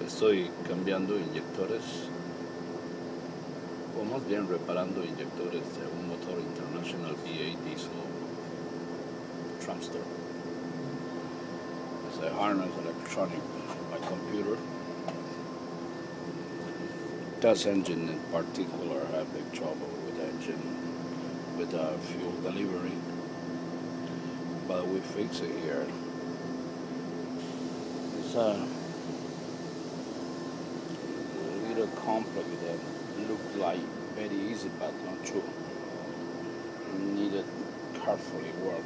Estoy cambiando inyectores, o más bien reparando inyectores de un motor International V8 diesel Trumpster. As I harness electronic my computer. This engine in particular had big trouble with the engine, with the fuel delivery, but we fix it here. It's a little complex that looked like very easy, but not true. Needed carefully work.